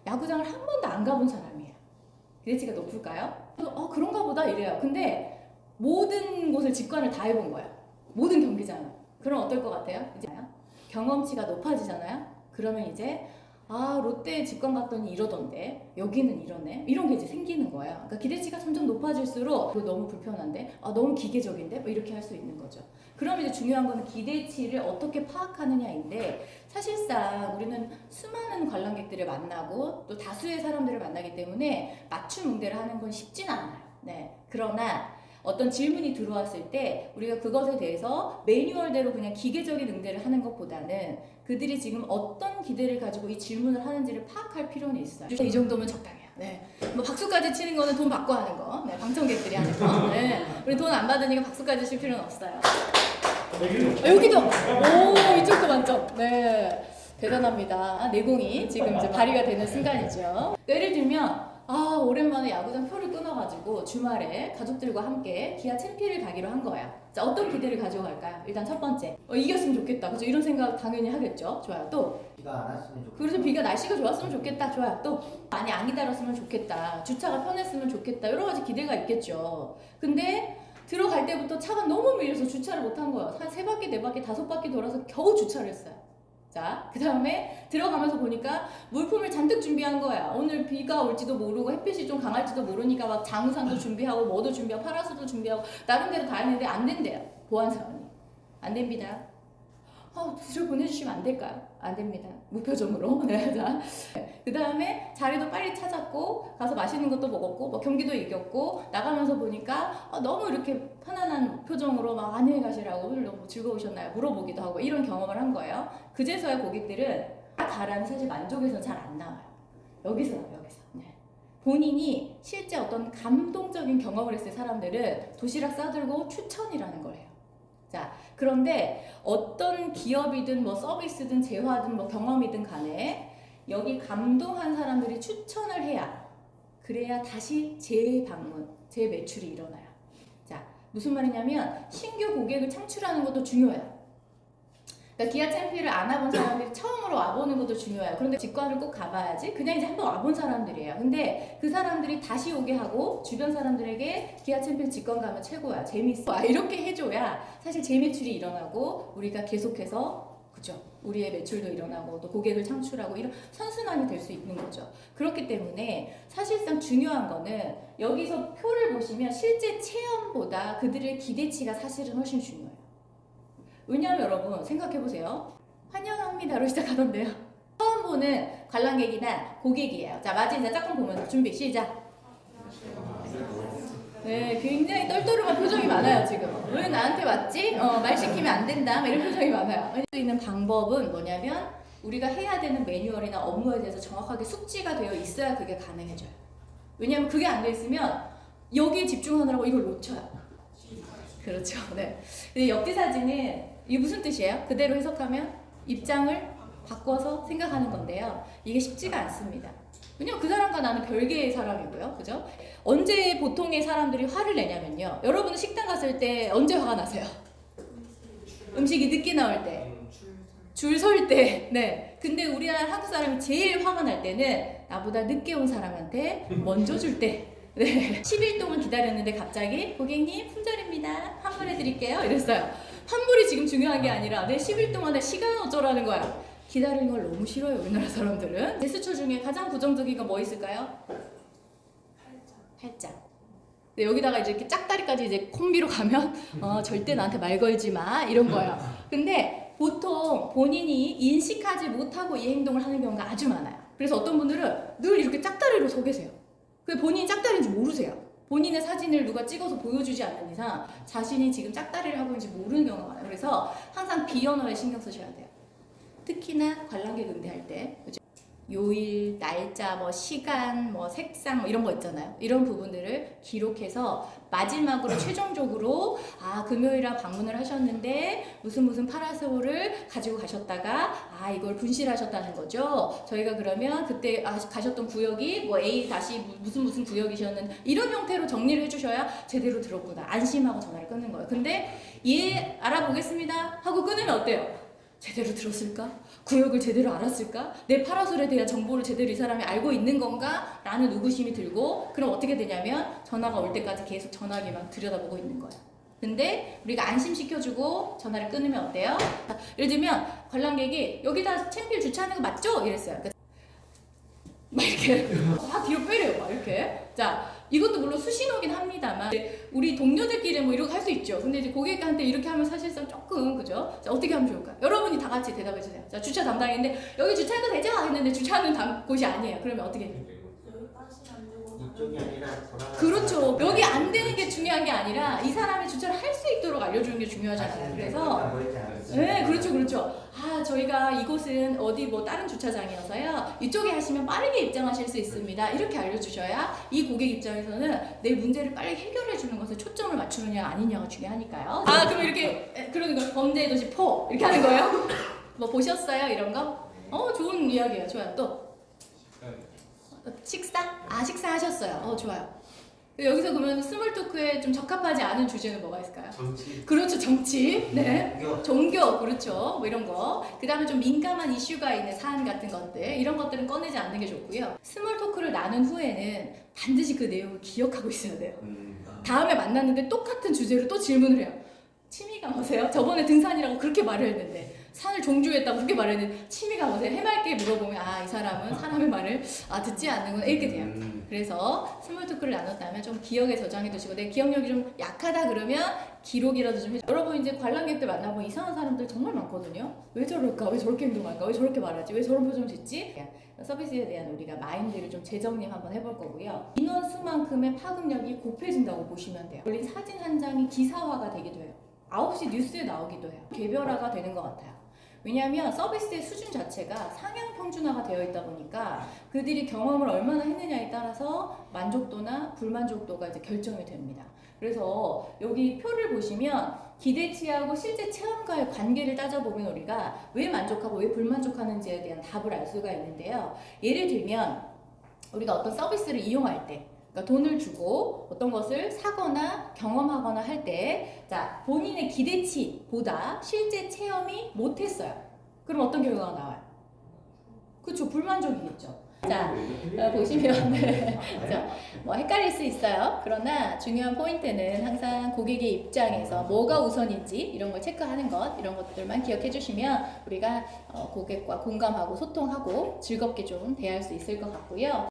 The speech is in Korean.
야구장을 한 번도 안 가본 사람이에요. 기대치가 높을까요? 그런가 보다 이래요. 근데 모든 곳을 직관을 다 해본 거예요. 모든 경기장을. 그럼 어떨 것 같아요? 이제 경험치가 높아지잖아요. 그러면 이제 롯데 직관 갔더니 이러던데 여기는 이러네, 이런 게 이제 생기는 거예요. 그러니까 기대치가 점점 높아질수록 이거 너무 불편한데, 너무 기계적인데, 뭐 이렇게 할 수 있는 거죠. 그럼 이제 중요한 거는 기대치를 어떻게 파악하느냐인데, 사실상 우리는 수많은 관람객들을 만나고 또 다수의 사람들을 만나기 때문에 맞춤 응대를 하는 건 쉽진 않아요. 네. 그러나 어떤 질문이 들어왔을 때 우리가 그것에 대해서 매뉴얼대로 그냥 기계적인 응대를 하는 것보다는 그들이 지금 어떤 기대를 가지고 이 질문을 하는지를 파악할 필요는 있어요. 이 정도면 적당해요. 네. 뭐 박수까지 치는 거는 돈 받고 하는 거. 네. 방청객들이 하는 거. 네. 우리 돈 안 받으니까 박수까지 칠 필요는 없어요. 여기도! 오, 이쪽도 만점. 네. 대단합니다. 내공이 지금 이제 발휘가 되는 순간이죠. 예를 들면 오랜만에 야구장 표를 끊어가지고 주말에 가족들과 함께 기아 챔피를 가기로 한 거예요. 자, 어떤 기대를 가지고 갈까요? 일단 첫 번째, 이겼으면 좋겠다. 그죠? 이런 생각 당연히 하겠죠. 좋아요. 또 비가 안 왔으면 좋겠다. 그래서 비가 날씨가 좋았으면 좋겠다. 좋아요. 또 많이 안 기다렸으면 좋겠다. 주차가 편했으면 좋겠다. 여러 가지 기대가 있겠죠. 근데 들어갈 때부터 차가 너무 밀려서 주차를 못한 거예요. 한 3바퀴, 4바퀴, 5바퀴 돌아서 겨우 주차를 했어요. 자, 그 다음에 들어가면서 보니까 물품을 잔뜩 준비한 거야. 오늘 비가 올지도 모르고 햇빛이 좀 강할지도 모르니까 막 장우산도 준비하고 뭐도 준비하고 파라솔도 준비하고 나름대로 다 했는데 안 된대요. 보안사원이. 안 됩니다. 들어 보내주시면 안 될까요? 안 됩니다. 무표정으로. 네, 자. 그 다음에 자리도 빨리 찾았고 가서 맛있는 것도 먹었고 뭐 경기도 이겼고 나가면서 보니까 너무 이렇게 편안한 표정으로 막 안녕히 가시라고 오늘 너무 즐거우셨나요? 물어보기도 하고 이런 경험을 한 거예요. 그제서야 고객들은 가라는 사실 만족에서 잘 안 나와요. 여기서 나와요. 여기서. 네. 본인이 실제 어떤 감동적인 경험을 했을 사람들은 도시락 싸들고 추천이라는 걸 해요. 자, 그런데 어떤 기업이든 뭐 서비스든 재화든 뭐 경험이든 간에 여기 감동한 사람들이 추천을 해야, 그래야 다시 재방문, 재매출이 일어나요. 자, 무슨 말이냐면 신규 고객을 창출하는 것도 중요해요. 그러니까 기아 챔피를 안 와본 사람들이 처음으로 와보는 것도 중요해요. 그런데 직관을 꼭 가봐야지. 그냥 이제 한번 와본 사람들이에요. 근데 그 사람들이 다시 오게 하고 주변 사람들에게 기아 챔피 직관 가면 최고야, 재밌어, 이렇게 해줘야 사실 재매출이 일어나고 우리가 계속해서, 그죠? 우리의 매출도 일어나고 또 고객을 창출하고 이런 선순환이 될 수 있는 거죠. 그렇기 때문에 사실상 중요한 거는 여기서 표를 보시면 실제 체험보다 그들의 기대치가 사실은 훨씬 중요해요. 왜냐하면 여러분 생각해보세요. 환영합니다로 시작하던데요. 처음 보는 관람객이나 고객이에요. 자, 마지막 짝꿍 보면서 준비 시작. 네, 굉장히 떨떠름한 표정이 많아요 지금. 왜 나한테 왔지? 말 시키면 안 된다. 이런 표정이 많아요. 할 수 있는 방법은 뭐냐면 우리가 해야 되는 매뉴얼이나 업무에 대해서 정확하게 숙지가 되어 있어야 그게 가능해져요. 왜냐하면 그게 안 돼 있으면 여기에 집중하느라고 이걸 놓쳐요. 그렇죠. 네. 근데 역지사지는 이게 무슨 뜻이에요? 그대로 해석하면 입장을 바꿔서 생각하는 건데요. 이게 쉽지가 않습니다. 왜냐면 그 사람과 나는 별개의 사람이고요. 그죠? 언제 보통의 사람들이 화를 내냐면요. 여러분은 식당 갔을 때 언제 화가 나세요? 음식이 늦게 나올 때. 줄 설 때. 네. 근데 우리나라 한국 사람이 제일 화가 날 때는 나보다 늦게 온 사람한테 먼저 줄 때. 네. 10일 동안 기다렸는데 갑자기 고객님 품절입니다. 환불해드릴게요. 이랬어요. 환불이 지금 중요한 게 아니라 내 10일 동안의 시간 어쩌라는 거야. 기다리는 걸 너무 싫어요, 우리나라 사람들은. 제스처 중에 가장 부정적인 건 뭐 있을까요? 팔짱. 네, 여기다가 이제 이렇게 짝다리까지 이제 콤비로 가면 절대 나한테 말 걸지 마 이런 거예요. 근데 보통 본인이 인식하지 못하고 이 행동을 하는 경우가 아주 많아요. 그래서 어떤 분들은 늘 이렇게 짝다리로 서 계세요. 그 본인이 짝다리인지 모르세요. 본인의 사진을 누가 찍어서 보여주지 않는 이상 자신이 지금 짝다리를 하고 있는지 모르는 경우가 많아요. 그래서 항상 비언어에 신경 쓰셔야 돼요. 특히나 관람객 응대할 때. 그죠? 요일, 날짜, 뭐 시간, 뭐 색상 뭐 이런 거 있잖아요. 이런 부분들을 기록해서 마지막으로 최종적으로 금요일에 방문을 하셨는데 무슨 파라솔을 가지고 가셨다가 이걸 분실하셨다는 거죠. 저희가 그러면 그때 가셨던 구역이 뭐 A 다시 무슨 구역이셨는데 이런 형태로 정리를 해주셔야 제대로 들었구나 안심하고 전화를 끊는 거예요. 근데 예 알아보겠습니다 하고 끊으면 어때요? 제대로 들었을까? 구역을 제대로 알았을까? 내 파라솔에 대한 정보를 제대로 이 사람이 알고 있는 건가? 라는 의구심이 들고, 그럼 어떻게 되냐면 전화가 올 때까지 계속 전화기만 들여다보고 있는 거야. 근데 우리가 안심시켜주고 전화를 끊으면 어때요? 예를 들면 관람객이 여기다 챔피언 주차하는 거 맞죠? 이랬어요. 막 이렇게 뒤로 빼려요. 막 이렇게. 자, 이것도 물론 수신호긴 합니다만 우리 동료들끼리 뭐 이렇게 할 수 있죠. 근데 이제 고객한테 이렇게 하면 사실상 조금 그죠? 자, 어떻게 하면 좋을까? 여러분이 다 같이 대답해 주세요. 자, 주차 담당인데 여기 주차해도 되죠? 했는데 주차하는 곳이 아니에요. 그러면 어떻게 해요? 이쪽이 아니라 그렇죠. 여기 안 되는 게 중요한 게 아니라 이 사람이 주차를 할 수 있도록 알려주는 게 중요하잖아요. 그래서 네, 그렇죠, 그렇죠. 아, 저희가 이곳은 어디 뭐 다른 주차장이어서요. 이쪽에 하시면 빠르게 입장하실 수 있습니다. 이렇게 알려주셔야 이 고객 입장에서는 내 문제를 빨리 해결해 주는 것에 초점을 맞추느냐 아니냐가 중요하니까요. 아, 그럼 이렇게 그러는 거 범죄의 도시 4 이렇게 하는 거예요? 뭐 보셨어요, 이런 거? 좋은 이야기예요. 좋아요. 또 식사? 아, 식사하셨어요. 좋아요. 여기서 그러면 스몰 토크에 좀 적합하지 않은 주제는 뭐가 있을까요? 정치. 그렇죠, 정치. 네. 종교. 종교, 그렇죠. 뭐 이런 거. 그 다음에 좀 민감한 이슈가 있는 사안 같은 것들. 이런 것들은 꺼내지 않는 게 좋고요. 스몰 토크를 나눈 후에는 반드시 그 내용을 기억하고 있어야 돼요. 다음에 만났는데 똑같은 주제로 또 질문을 해요. 취미가 뭐세요? 저번에 등산이라고 그렇게 말을 했는데 산을 종주했다고 그렇게 말했는데 취미가 뭐세요? 해맑게 물어보면 이 사람은 사람의 말을 듣지 않는구나 이렇게 돼요. 그래서 스몰 토크를 나눴다면 좀 기억에 저장해 두시고 내 기억력이 좀 약하다 그러면 기록이라도 좀 해줘. 여러분 이제 관람객들 만나보면 이상한 사람들 정말 많거든요. 왜 저럴까? 왜 저렇게 행동할까? 왜 저렇게 말하지? 왜 저런 표정 짓지? 서비스에 대한 우리가 마인드를 좀 재정립 한번 해볼 거고요. 인원 수만큼의 파급력이 곱해진다고 보시면 돼요. 올린 사진 한 장이 기사화가 되기도 해요. 9시 뉴스에 나오기도 해요. 개별화가 되는 것 같아요. 왜냐하면 서비스의 수준 자체가 상향 평준화가 되어 있다 보니까 그들이 경험을 얼마나 했느냐에 따라서 만족도나 불만족도가 이제 결정이 됩니다. 그래서 여기 표를 보시면 기대치하고 실제 체험과의 관계를 따져보면 우리가 왜 만족하고 왜 불만족하는지에 대한 답을 알 수가 있는데요. 예를 들면 우리가 어떤 서비스를 이용할 때 그러니까 돈을 주고 어떤 것을 사거나 경험하거나 할 때 자, 본인의 기대치보다 실제 체험이 못했어요. 그럼 어떤 결과가 나와요? 그렇죠. 불만족이겠죠. 자, 보시면 뭐 헷갈릴 수 있어요. 그러나 중요한 포인트는 항상 고객의 입장에서 뭐가 우선인지 이런 걸 체크하는 것, 이런 것들만 기억해 주시면 우리가 고객과 공감하고 소통하고 즐겁게 좀 대할 수 있을 것 같고요.